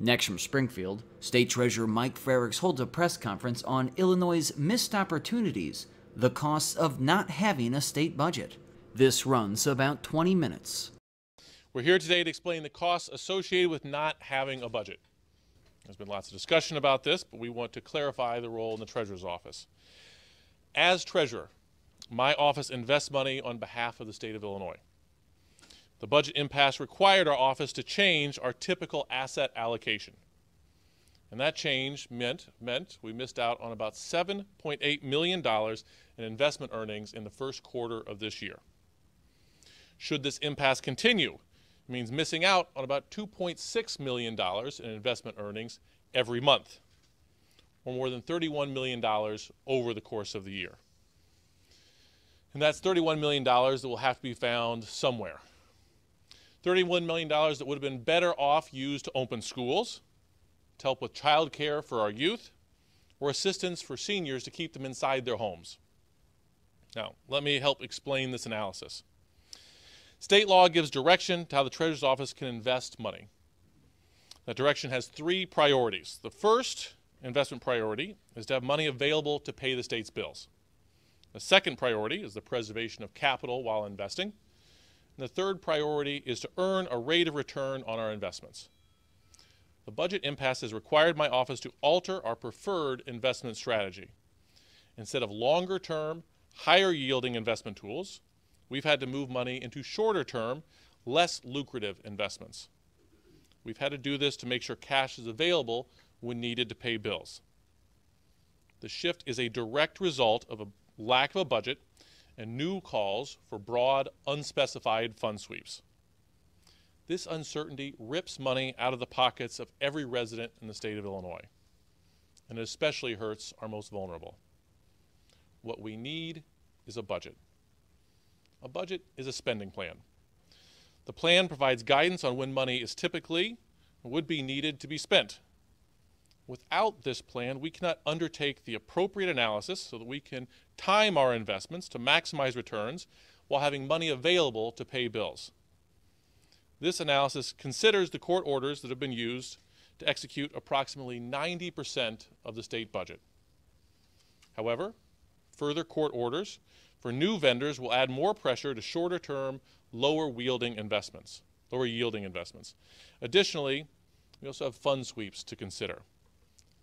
Next from Springfield, State Treasurer Mike Frerichs holds a press conference on Illinois' missed opportunities, the costs of not having a state budget. This runs about 20 minutes. We're here today to explain the costs associated with not having a budget. There's been lots of discussion about this, but we want to clarify the role in the Treasurer's office. As Treasurer, my office invests money on behalf of the state of Illinois. The budget impasse required our office to change our typical asset allocation. And that change meant we missed out on about $7.8 million in investment earnings in the first quarter of this year. Should this impasse continue, it means missing out on about $2.6 million in investment earnings every month, or more than $31 million over the course of the year. And that's $31 million that will have to be found somewhere. $31 million that would have been better off used to open schools, to help with child care for our youth, or assistance for seniors to keep them inside their homes. Now, let me help explain this analysis. State law gives direction to how the Treasurer's office can invest money. That direction has three priorities. The first investment priority is to have money available to pay the state's bills. The second priority is the preservation of capital while investing. And the third priority is to earn a rate of return on our investments. The budget impasse has required my office to alter our preferred investment strategy. Instead of longer-term, higher-yielding investment tools, we've had to move money into shorter-term, less lucrative investments. We've had to do this to make sure cash is available when needed to pay bills. The shift is a direct result of a lack of a budget and new calls for broad, unspecified fund sweeps. This uncertainty rips money out of the pockets of every resident in the state of Illinois, and it especially hurts our most vulnerable. What we need is a budget. A budget is a spending plan. The plan provides guidance on when money is typically and would be needed to be spent. Without this plan, we cannot undertake the appropriate analysis so that we can time our investments to maximize returns while having money available to pay bills. This analysis considers the court orders that have been used to execute approximately 90% of the state budget. However, further court orders for new vendors will add more pressure to shorter-term, lower-yielding investments. Additionally, we also have fund sweeps to consider.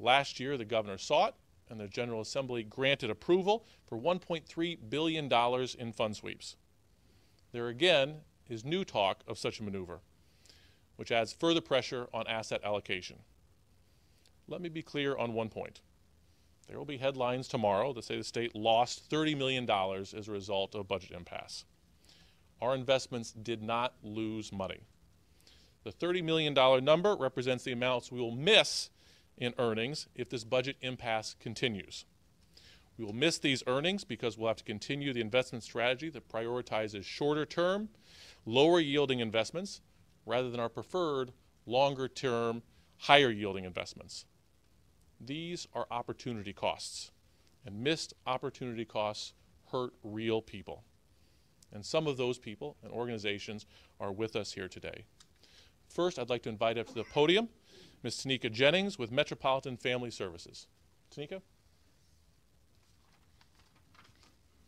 Last year, the governor sought, and the General Assembly granted approval for $1.3 billion in fund sweeps. There again is new talk of such a maneuver, which adds further pressure on asset allocation. Let me be clear on one point. There will be headlines tomorrow that say the state lost $30 million as a result of budget impasse. Our investments did not lose money. The $30 million number represents the amounts we will miss in earnings if this budget impasse continues. We will miss these earnings because we'll have to continue the investment strategy that prioritizes shorter-term, lower-yielding investments rather than our preferred longer-term, higher-yielding investments. These are opportunity costs, and missed opportunity costs hurt real people. And some of those people and organizations are with us here today. First, I'd like to invite up to the podium Ms. Tanika Jennings with Metropolitan Family Services. Tanika?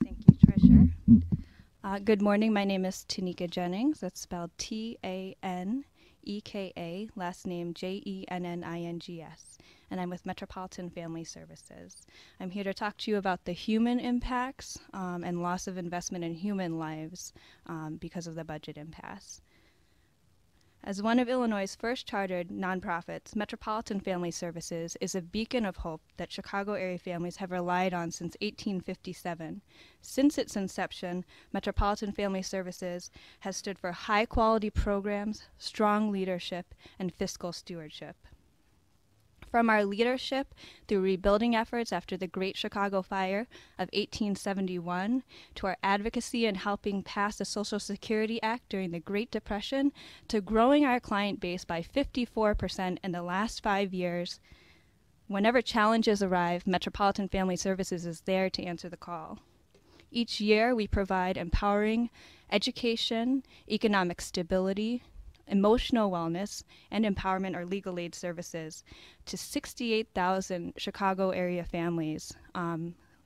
Thank you, Treasurer. Good morning. My name is Tanika Jennings. That's spelled T-A-N-E-K-A, last name J-E-N-N-I-N-G-S. And I'm with Metropolitan Family Services. I'm here to talk to you about the human impacts and loss of investment in human lives because of the budget impasse. As one of Illinois' first chartered nonprofits, Metropolitan Family Services is a beacon of hope that Chicago area families have relied on since 1857. Since its inception, Metropolitan Family Services has stood for high-quality programs, strong leadership, and fiscal stewardship. From our leadership through rebuilding efforts after the Great Chicago Fire of 1871, to our advocacy in helping pass the Social Security Act during the Great Depression, to growing our client base by 54% in the last 5 years, whenever challenges arrive, Metropolitan Family Services is there to answer the call. Each year, we provide empowering education, economic stability, emotional wellness, and empowerment or legal aid services to 68,000 Chicago area families,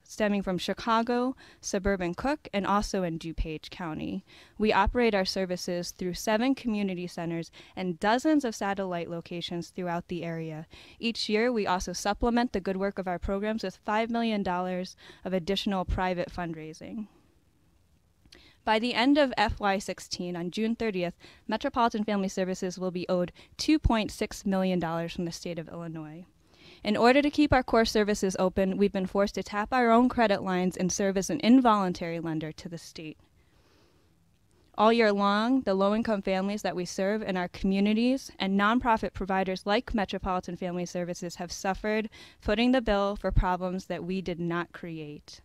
stemming from Chicago, suburban Cook, and also in DuPage County. We operate our services through 7 community centers and dozens of satellite locations throughout the area. Each year, we also supplement the good work of our programs with $5 million of additional private fundraising. By the end of FY16, on June 30th, Metropolitan Family Services will be owed $2.6 million from the state of Illinois. In order to keep our core services open, we've been forced to tap our own credit lines and serve as an involuntary lender to the state. All year long, the low-income families that we serve in our communities and nonprofit providers like Metropolitan Family Services have suffered footing the bill for problems that we did not create.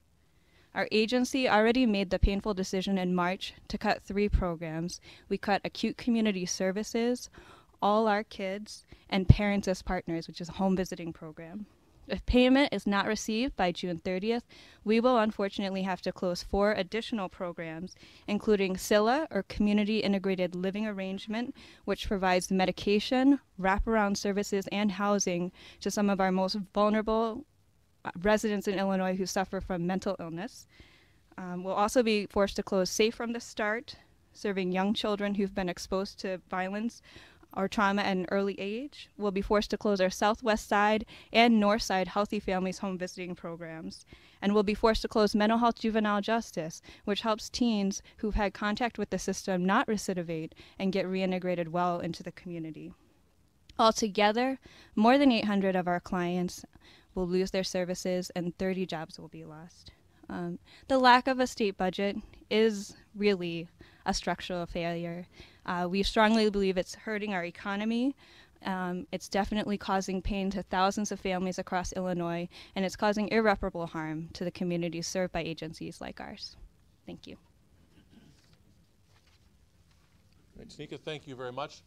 Our agency already made the painful decision in March to cut 3 programs. We cut acute community services, All Our Kids, and Parents as Partners, which is a home visiting program. If payment is not received by June 30th, we will unfortunately have to close 4 additional programs, including SILA, or Community Integrated Living Arrangement, which provides medication, wraparound services, and housing to some of our most vulnerable residents in Illinois who suffer from mental illness. We'll also be forced to close Safe from the Start, serving young children who've been exposed to violence or trauma at an early age. We'll be forced to close our Southwest Side and North Side Healthy Families home visiting programs. And we'll be forced to close Mental Health Juvenile Justice, which helps teens who've had contact with the system not recidivate and get reintegrated well into the community. Altogether, more than 800 of our clients will lose their services and 30 jobs will be lost. The lack of a state budget is really a structural failure. We strongly believe it's hurting our economy. It's definitely causing pain to thousands of families across Illinois, and it's causing irreparable harm to the communities served by agencies like ours. Thank you. Right, Tanika, thank you very much.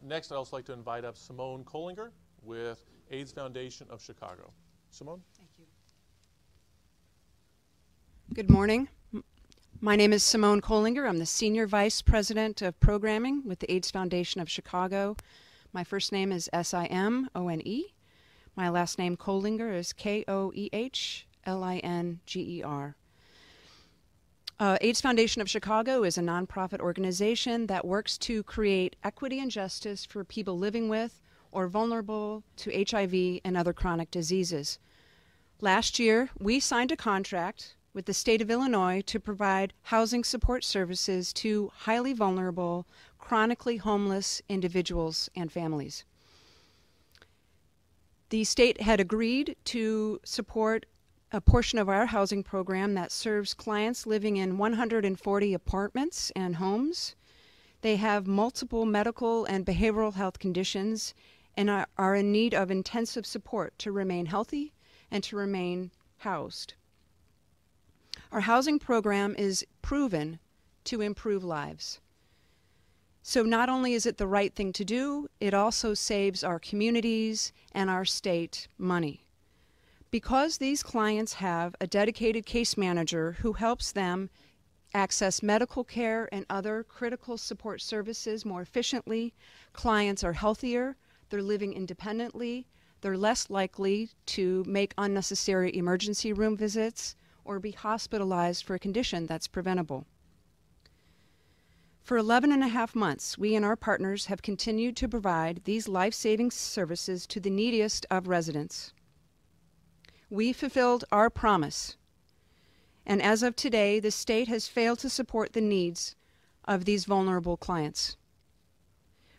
Next, I'd also like to invite up Simone Kohlinger with AIDS Foundation of Chicago. Simone? Thank you. Good morning. My name is Simone Kohlinger. I'm the Senior Vice President of Programming with the AIDS Foundation of Chicago. My first name is Simone. My last name Kohlinger is Koehlinger. AIDS Foundation of Chicago is a nonprofit organization that works to create equity and justice for people living with or vulnerable to HIV and other chronic diseases. Last year, we signed a contract with the state of Illinois to provide housing support services to highly vulnerable, chronically homeless individuals and families. The state had agreed to support a portion of our housing program that serves clients living in 140 apartments and homes. They have multiple medical and behavioral health conditions and are in need of intensive support to remain healthy and to remain housed. Our housing program is proven to improve lives. So not only is it the right thing to do, it also saves our communities and our state money. Because these clients have a dedicated case manager who helps them access medical care and other critical support services more efficiently, clients are healthier, they're living independently, they're less likely to make unnecessary emergency room visits or be hospitalized for a condition that's preventable. For 11.5 months, we and our partners have continued to provide these life-saving services to the neediest of residents. We fulfilled our promise, and as of today, the state has failed to support the needs of these vulnerable clients.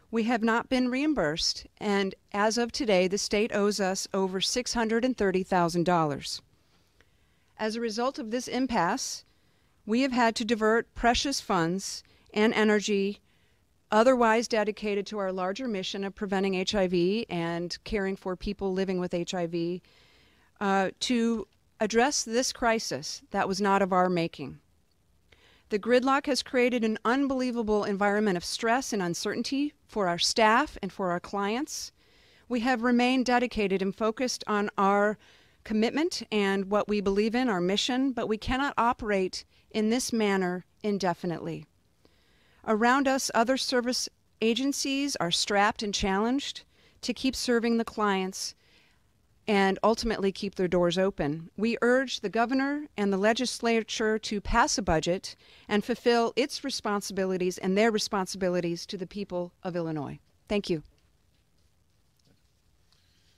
We have not been reimbursed, and as of today, the state owes us over $630,000. As a result of this impasse, we have had to divert precious funds and energy otherwise dedicated to our larger mission of preventing HIV and caring for people living with HIV to address this crisis that was not of our making. The gridlock has created an unbelievable environment of stress and uncertainty for our staff and for our clients. We have remained dedicated and focused on our commitment and what we believe in, our mission, but we cannot operate in this manner indefinitely. Around us, other service Agencies are strapped and challenged to keep serving the clients and ultimately keep their doors open. We urge the governor and the legislature to pass a budget and fulfill its responsibilities and their responsibilities to the people of Illinois. Thank you.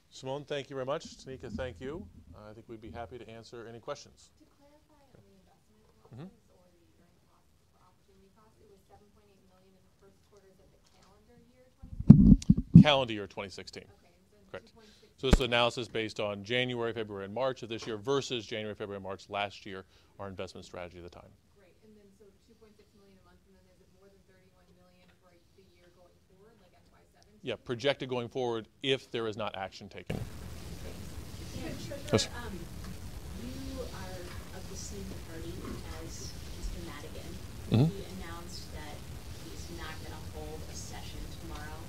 Simone, thank you very much. Tanika, thank you. I think we'd be happy to answer any questions. To clarify a reinvestment process or the earning costs for opportunity costs, it was $7.8 million in the first quarters of the calendar year 2016? Calendar year 2016. Okay, and so Correct. 2.6 So this is analysis based on January, February, and March of this year versus January, February, and March last year, our investment strategy at the time. Great, and then so 2.6 million a month, and then is it more than 31 million for the year going forward, like FY17? Yeah, projected going forward if there is not action taken. Yeah, Treasurer, Yes. you are of the same party as Mr. Madigan. Mhm. He announced that he's not going to hold a session tomorrow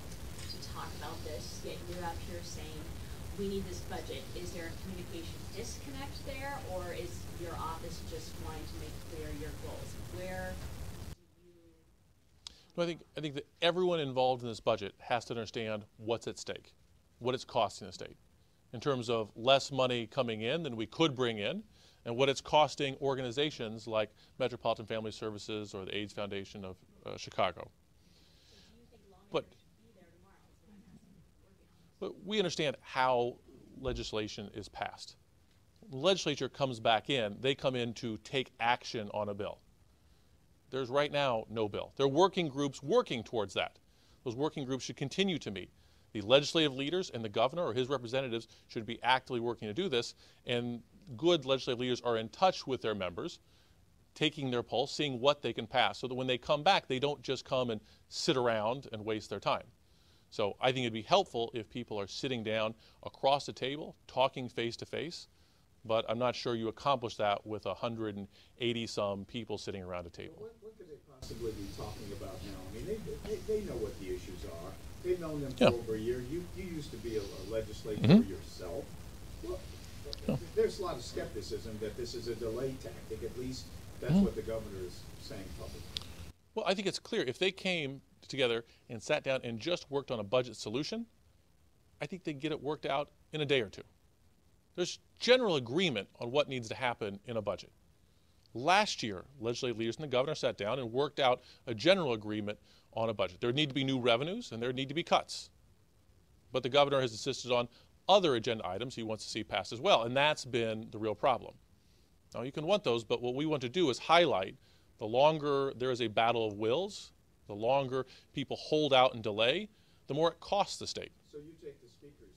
to talk about this, yet you're up here saying, we need this budget. Is there a communication disconnect there, or is your office just wanting to make clear your goals? Where do you... No, I think that everyone involved in this budget has to understand what's at stake, what it's costing the state, in terms of less money coming in than we could bring in, and what it's costing organizations like Metropolitan Family Services or the AIDS Foundation of Chicago. Do you think lawmakers But, should be there tomorrow is what I'm asking, working on this? but we understand how legislation is passed. When the legislature comes back in, they come in to take action on a bill. There's right now no bill. There are working groups working towards that. Those working groups should continue to meet. The legislative leaders and the governor or his representatives should be actively working to do this, and good legislative leaders are in touch with their members, taking their pulse, seeing what they can pass, so that when they come back, they don't just come and sit around and waste their time. So I think it'd be helpful if people are sitting down across the table, talking face to face, but I'm not sure you accomplish that with 180-some people sitting around a table. What could they possibly be talking about now? I mean, they know what the issues are. They've known them for Yeah. over a year. You used to be a legislator Mhm. yourself. Well, there's a lot of skepticism that this is a delay tactic. At least that's what the governor is saying publicly. Well, I think it's clear. If they came together and sat down and just worked on a budget solution, I think they'd get it worked out in a day or two. There's general agreement on what needs to happen in a budget. Last year, legislative leaders and the governor sat down and worked out a general agreement on a budget. There need to be new revenues and there need to be cuts. But the governor has insisted on other agenda items he wants to see passed as well, and that's been the real problem. Now, you can want those, but what we want to do is highlight the longer there is a battle of wills, the longer people hold out and delay, the more it costs the state. So you take the speaker's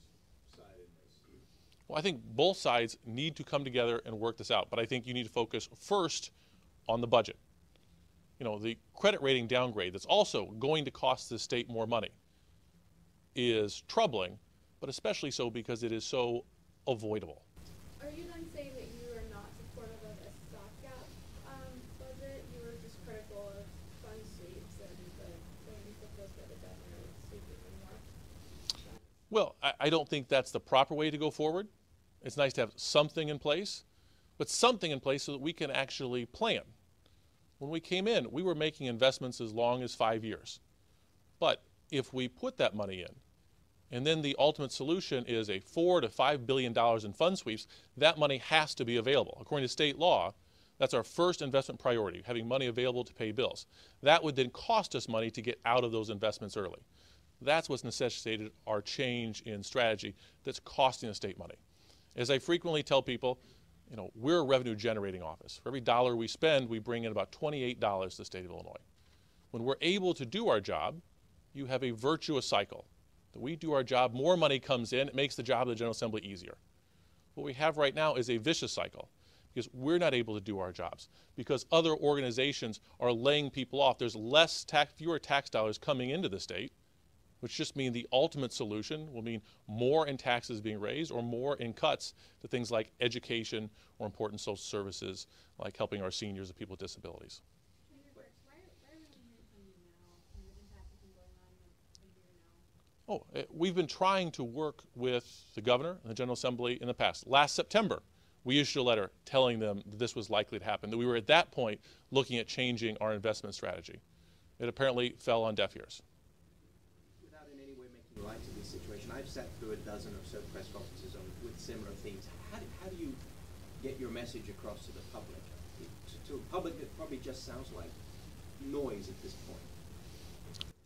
side in this. Well, I think both sides need to come together and work this out, but I think you need to focus first on the budget. You know, the credit rating downgrade that's also going to cost the state more money is troubling, but especially so because it is so avoidable. Are you then saying that you are not supportive of a stopgap budget? You were just critical of fund sweeps and the way you proposed by the governor would sweep even more? Well, I don't think that's the proper way to go forward. It's nice to have something in place, but something in place so that we can actually plan. When we came in, we were making investments as long as 5 years. But if we put that money in, and then the ultimate solution is a $4 to $5 billion in fund sweeps, that money has to be available. According to state law, that's our first investment priority, having money available to pay bills. That would then cost us money to get out of those investments early. That's what's necessitated our change in strategy that's costing the state money. As I frequently tell people, you know, we're a revenue generating office. For every dollar we spend, we bring in about $28 to the state of Illinois. When we're able to do our job, you have a virtuous cycle. That we do our job, more money comes in, it makes the job of the General Assembly easier. What we have right now is a vicious cycle because we're not able to do our jobs because other organizations are laying people off. There's fewer tax dollars coming into the state, which just means the ultimate solution will mean more in taxes being raised or more in cuts to things like education or important social services like helping our seniors and people with disabilities. We've been trying to work with the governor and the General Assembly in the past. Last September, we issued a letter telling them that this was likely to happen, that we were at that point looking at changing our investment strategy. It apparently fell on deaf ears. this situation. I've sat through a dozen or so press conferences with similar themes. How do you get your message across to the public? To a public that probably just sounds like noise at this point.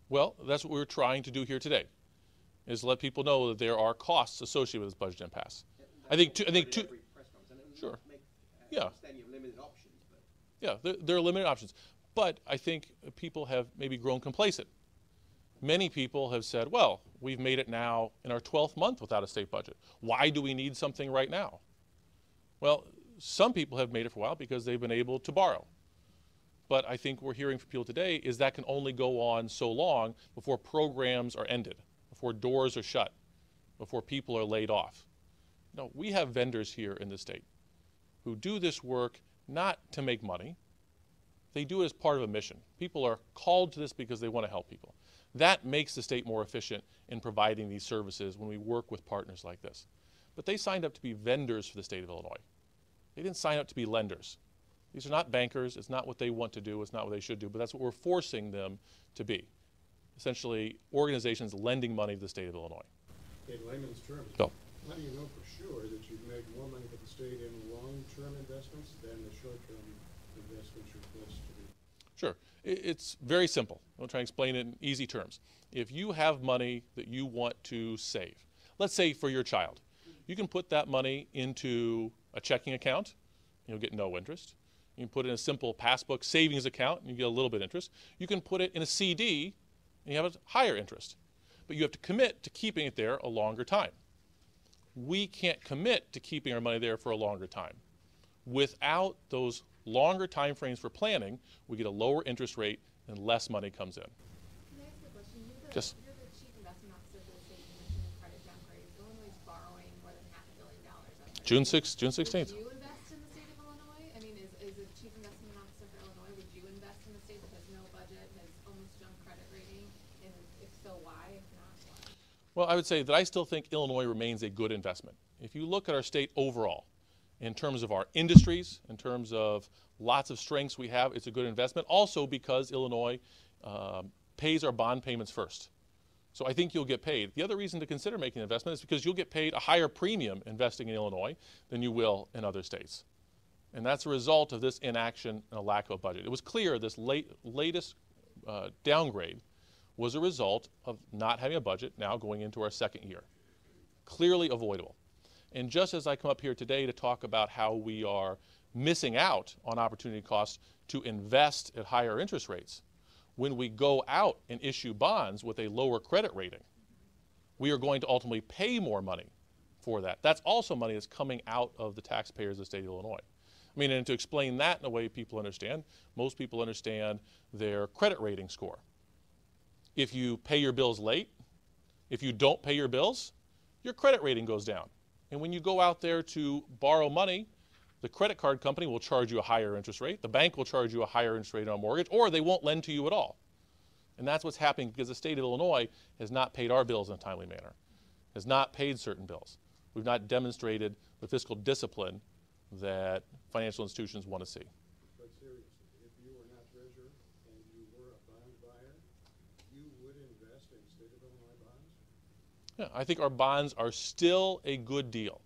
Well, that's what we're trying to do here today, is let people know that there are costs associated with this budget impasse. I think two. Sure. Yeah. Understand you have limited options, but. Yeah, there are limited options, but I think people have maybe grown complacent. Many people have said, well, we've made it now in our 12th month without a state budget. Why do we need something right now? Well, some people have made it for a while because they've been able to borrow. But I think we're hearing from people today is that can only go on so long before programs are ended, before doors are shut, before people are laid off. No, we have vendors here in the state who do this work not to make money. They do it as part of a mission. People are called to this because they want to help people. That makes the state more efficient in providing these services when we work with partners like this. But they signed up to be vendors for the state of Illinois. They didn't sign up to be lenders. These are not bankers. It's not what they want to do. It's not what they should do. But that's what we're forcing them to be. Essentially, organizations lending money to the state of Illinois. In layman's terms, Bill. How do you know for sure that you've made more money for the state in long-term investments than the short-term investments you're blessed to do? Sure. It's very simple. I'll try and explain it in easy terms. If you have money that you want to save, let's say for your child, you can put that money into a checking account, and you'll get no interest. You can put it in a simple passbook savings account, and you get a little bit of interest. You can put it in a CD, and you have a higher interest. But you have to commit to keeping it there a longer time. We can't commit to keeping our money there for a longer time. Without those longer time frames for planning, we get a lower interest rate and less money comes in. Can I ask a question? Yes. You're the chief investment officer for the state. You mentioned the credit downgrade. Illinois is borrowing more than $500 million. June 16th. Would you invest in the state of Illinois? I mean, is a chief investment officer for Illinois, would you invest in the state that has no budget, has almost junk credit rating? And if so, why? If not, why? Well, I would say that I still think Illinois remains a good investment. If you look at our state overall, in terms of our industries, in terms of lots of strengths we have, it's a good investment. Also because Illinois pays our bond payments first. So I think you'll get paid. The other reason to consider making an investment is because you'll get paid a higher premium investing in Illinois than you will in other states. And that's a result of this inaction and a lack of a budget. It was clear this latest downgrade was a result of not having a budget now going into our second year. Clearly avoidable. And just as I come up here today to talk about how we are missing out on opportunity costs to invest at higher interest rates, when we go out and issue bonds with a lower credit rating, we are going to ultimately pay more money for that. That's also money that's coming out of the taxpayers of the state of Illinois. I mean, and to explain that in a way people understand, most people understand their credit rating score. If you pay your bills late, if you don't pay your bills, your credit rating goes down. And when you go out there to borrow money, the credit card company will charge you a higher interest rate, the bank will charge you a higher interest rate on a mortgage, or they won't lend to you at all. And that's what's happening because the state of Illinois has not paid our bills in a timely manner, has not paid certain bills. We've not demonstrated the fiscal discipline that financial institutions want to see. But seriously, if you were not treasurer and you were a bond buyer, you would invest in state of Illinois bonds? Yeah, I think our bonds are still a good deal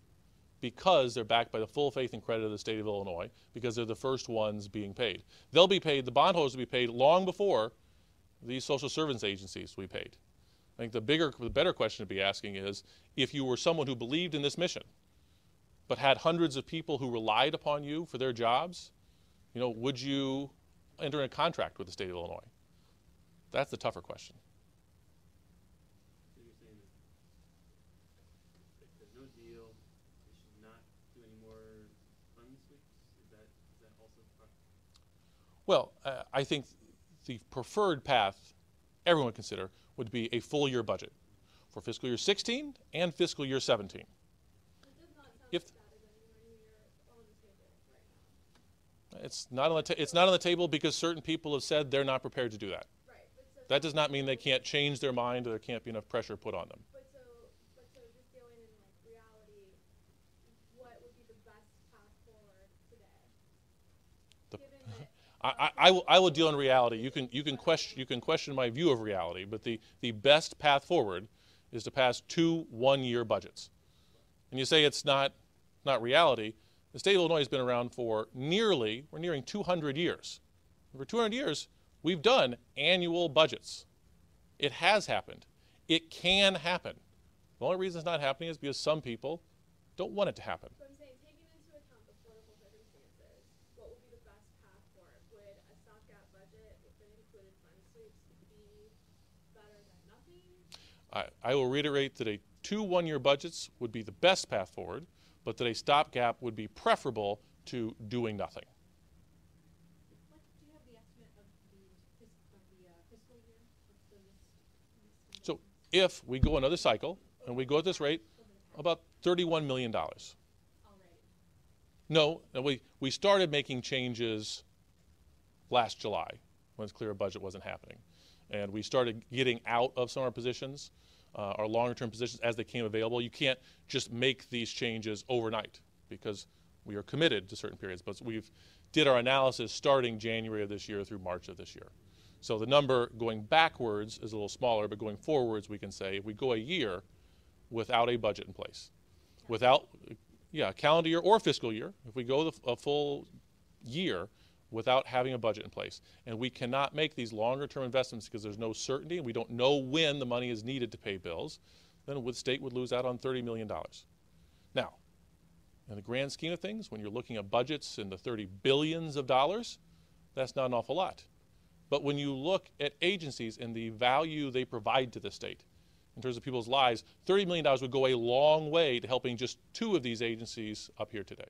because they're backed by the full faith and credit of the state of Illinois, because they're the first ones being paid. They'll be paid, the bondholders will be paid long before these social service agencies will be paid. I think the better question to be asking is, if you were someone who believed in this mission, but had hundreds of people who relied upon you for their jobs, would you enter in a contract with the state of Illinois? That's the tougher question. So you're saying that if there's no deal, they should not do any more fund sweeps? Is that also correct? Well, I think the preferred path everyone would consider would be a full year budget for fiscal year 16 and fiscal year 17. It does not sound If like that is anywhere near on the table right now. it's not on the table because certain people have said they're not prepared to do that. Right. But so That does not mean they can't change their mind or there can't be enough pressure put on them. But so just dealing in reality, what would be the best path forward today? Given that I will deal in reality. You can question my view of reality, but the best path forward is to pass 2 one-year budgets. And you say it's not reality. The state of Illinois has been around for we're nearing 200 years. For 200 years, we've done annual budgets. It has happened. It can happen. The only reason it's not happening is because some people don't want it to happen. So I'm saying, taking into account the political circumstances, what would be the best path forward? Would a stopgap budget that included fund sweeps be better than nothing? I will reiterate that a 2 one-year budgets would be the best path forward, but that a stopgap would be preferable to doing nothing. What, do you have the estimate of the fiscal year? What's the missed So if we go another cycle and we go at this rate, about $31 million. already? No, we started making changes last July when it's clear a budget wasn't happening. And we started getting out of some of our positions, our longer term positions as they came available. You can't just make these changes overnight because we are committed to certain periods. But we've did our analysis starting January of this year through March of this year. So the number going backwards is a little smaller, but going forwards we can say if we go a year without a budget in place, without, calendar year or fiscal year, if we go a full year without having a budget in place, and we cannot make these longer term investments because there's no certainty and we don't know when the money is needed to pay bills, then the state would lose out on $30 million. Now, in the grand scheme of things, when you're looking at budgets in the 30 billions of dollars, that's not an awful lot. But when you look at agencies and the value they provide to the state, in terms of people's lives, $30 million would go a long way to helping just 2 of these agencies up here today.